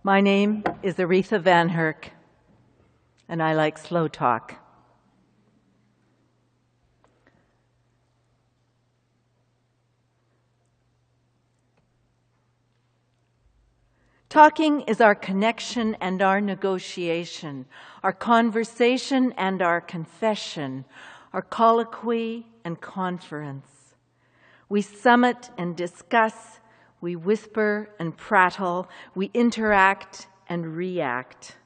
My name is Aritha Van Herk, and I like slow talk. Talking is our connection and our negotiation, our conversation and our confession, our colloquy and conference. We summit and discuss, we whisper and prattle, we interact and react.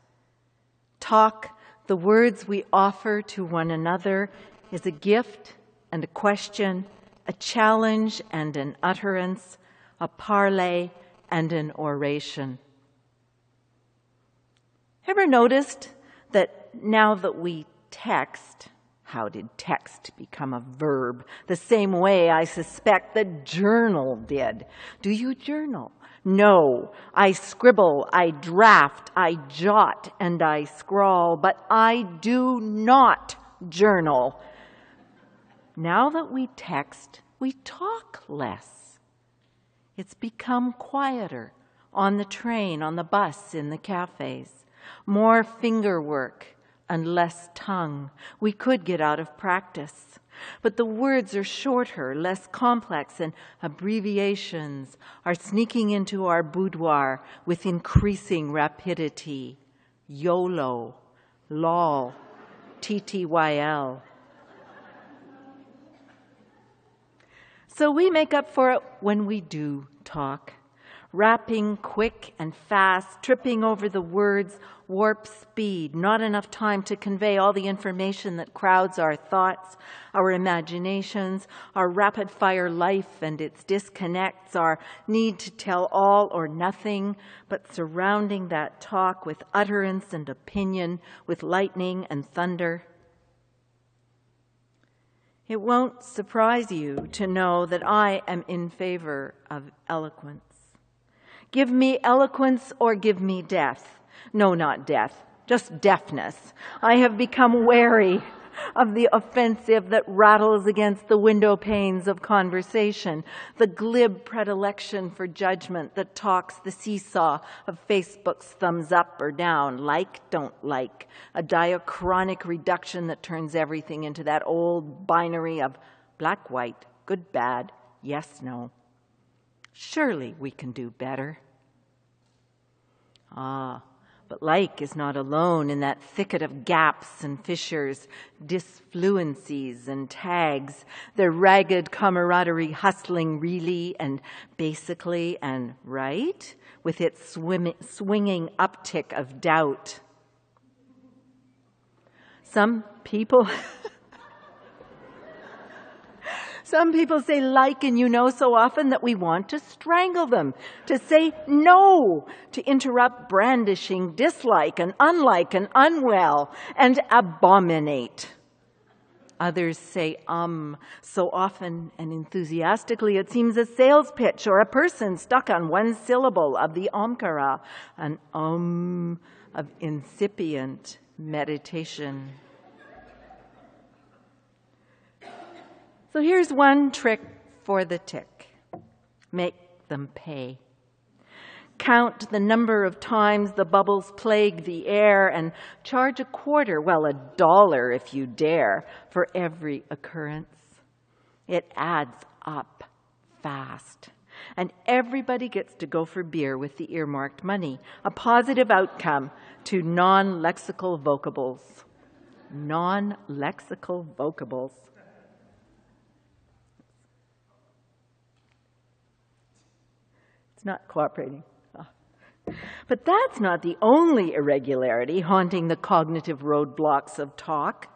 Talk, the words we offer to one another, is a gift and a question, a challenge and an utterance, a parley and an oration. Ever noticed that now that we text, how did text become a verb? The same way I suspect that journal did. Do you journal? No. I scribble, I draft, I jot, and I scrawl, but I do not journal. Now that we text, we talk less. It's become quieter on the train, on the bus, in the cafes. More finger work and less tongue. We could get out of practice. But the words are shorter, less complex, and abbreviations are sneaking into our boudoir with increasing rapidity. YOLO, LOL, TTYL. So we make up for it when we do talk, rapping quick and fast, tripping over the words, warp speed, not enough time to convey all the information that crowds our thoughts, our imaginations, our rapid-fire life and its disconnects, our need to tell all or nothing, but surrounding that talk with utterance and opinion, with lightning and thunder. It won't surprise you to know that I am in favor of eloquence. Give me eloquence or give me death. No, not death, just deafness. I have become wary of the offensive that rattles against the window panes of conversation, the glib predilection for judgment that talks the seesaw of Facebook's thumbs up or down, like, don't like, a diachronic reduction that turns everything into that old binary of black, white, good, bad, yes, no. Surely we can do better. But like is not alone in that thicket of gaps and fissures, disfluencies and tags, their ragged camaraderie hustling really and basically and right, with its swinging uptick of doubt. Some people say like and you know so often that we want to strangle them, to say no, to interrupt brandishing dislike and unlike and unwell and abominate. Others say so often and enthusiastically it seems a sales pitch or a person stuck on one syllable of the omkara, an of incipient meditation. So here's one trick for the tick. Make them pay. Count the number of times the bubbles plague the air and charge a quarter, well, $1 if you dare, for every occurrence. It adds up fast. And everybody gets to go for beer with the earmarked money, a positive outcome to non-lexical vocables. Non-lexical vocables. Not cooperating. But that's not the only irregularity haunting the cognitive roadblocks of talk.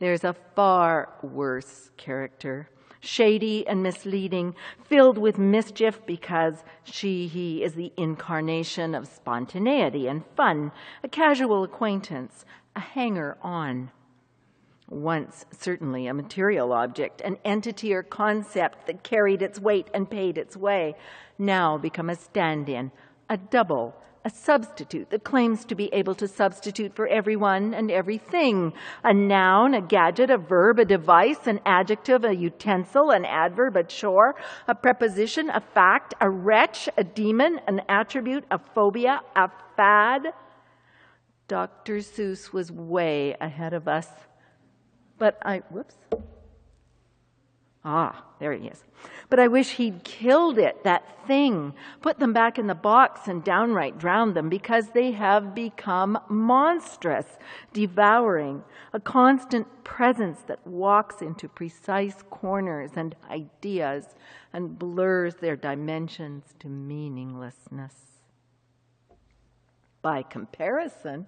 There's a far worse character, shady and misleading, filled with mischief because he is the incarnation of spontaneity and fun, a casual acquaintance, a hanger-on. Once certainly a material object, an entity or concept that carried its weight and paid its way, now become a stand-in, a double, A substitute that claims to be able to substitute for everyone and everything. A noun, a gadget, a verb, a device, an adjective, a utensil, an adverb, a chore, a preposition, a fact, a wretch, a demon, an attribute, a phobia, a fad. Dr. Seuss was way ahead of us. But there he is. But I wish he'd killed it, that thing, put them back in the box and downright drowned them, because they have become monstrous, devouring, a constant presence that walks into precise corners and ideas and blurs their dimensions to meaninglessness. By comparison,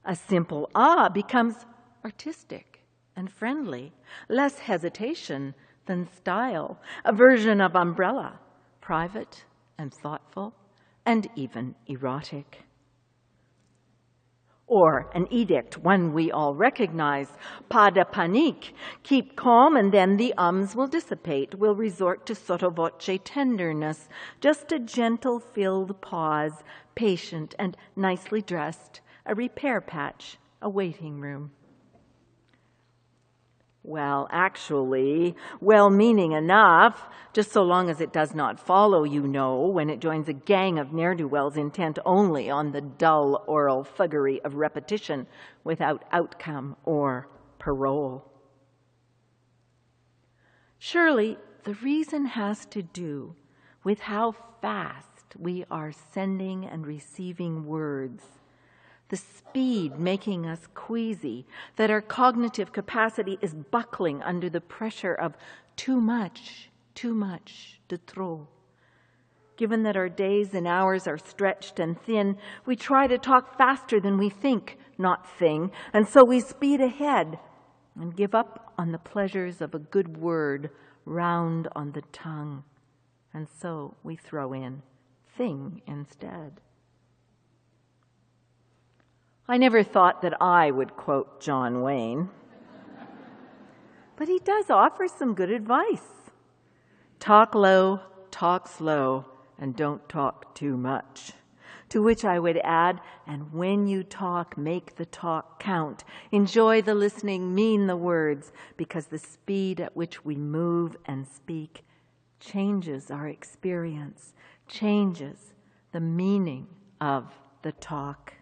a simple becomes artistic and friendly, less hesitation than style, a version of umbrella, private and thoughtful and even erotic. Or an edict, one we all recognize, pas de panique, keep calm and then the ums will dissipate. We'll resort to sotto voce tenderness, just a gentle filled pause, patient and nicely dressed, a repair patch, a waiting room. Well, actually, well-meaning enough, just so long as it does not follow, when it joins a gang of ne'er-do-wells intent only on the dull oral thuggery of repetition without outcome or parole. Surely, the reason has to do with how fast we are sending and receiving words. The speed making us queasy, that our cognitive capacity is buckling under the pressure of too much, de trop. Given that our days and hours are stretched and thin, we try to talk faster than we think, not thing, and so we speed ahead and give up on the pleasures of a good word round on the tongue, and so we throw in thing instead. I never thought that I would quote John Wayne, but he does offer some good advice. Talk low, talk slow, and don't talk too much. To which I would add, and when you talk, make the talk count. Enjoy the listening, mean the words, because the speed at which we move and speak changes our experience, changes the meaning of the talk.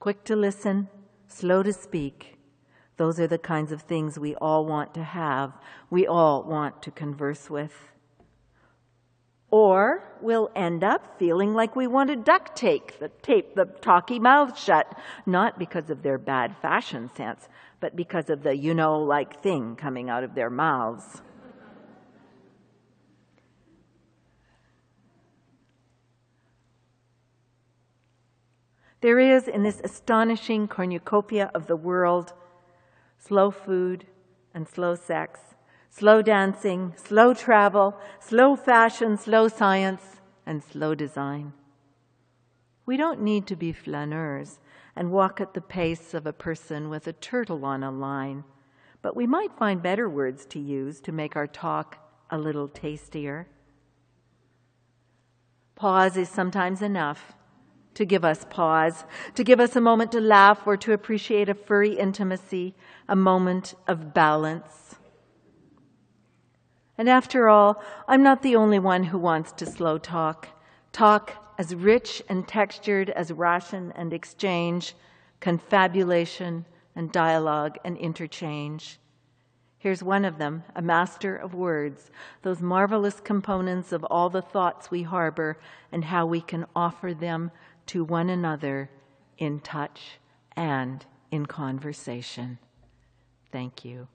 Quick to listen, slow to speak. Those are the kinds of things we all want to have, we all want to converse with. Or we'll end up feeling like we want to duct tape the talky mouth shut, not because of their bad fashion sense, but because of the like thing coming out of their mouths. There is, in this astonishing cornucopia of the world, slow food and slow sex, slow dancing, slow travel, slow fashion, slow science, and slow design. We don't need to be flaneurs and walk at the pace of a person with a turtle on a line, but we might find better words to use to make our talk a little tastier. Pause is sometimes enough. To give us pause, to give us a moment to laugh or to appreciate a furry intimacy, a moment of balance. And after all, I'm not the only one who wants to slow talk as rich and textured as ration and exchange, confabulation and dialogue and interchange. Here's one of them, a master of words, those marvelous components of all the thoughts we harbor and how we can offer them to one another in touch and in conversation. Thank you.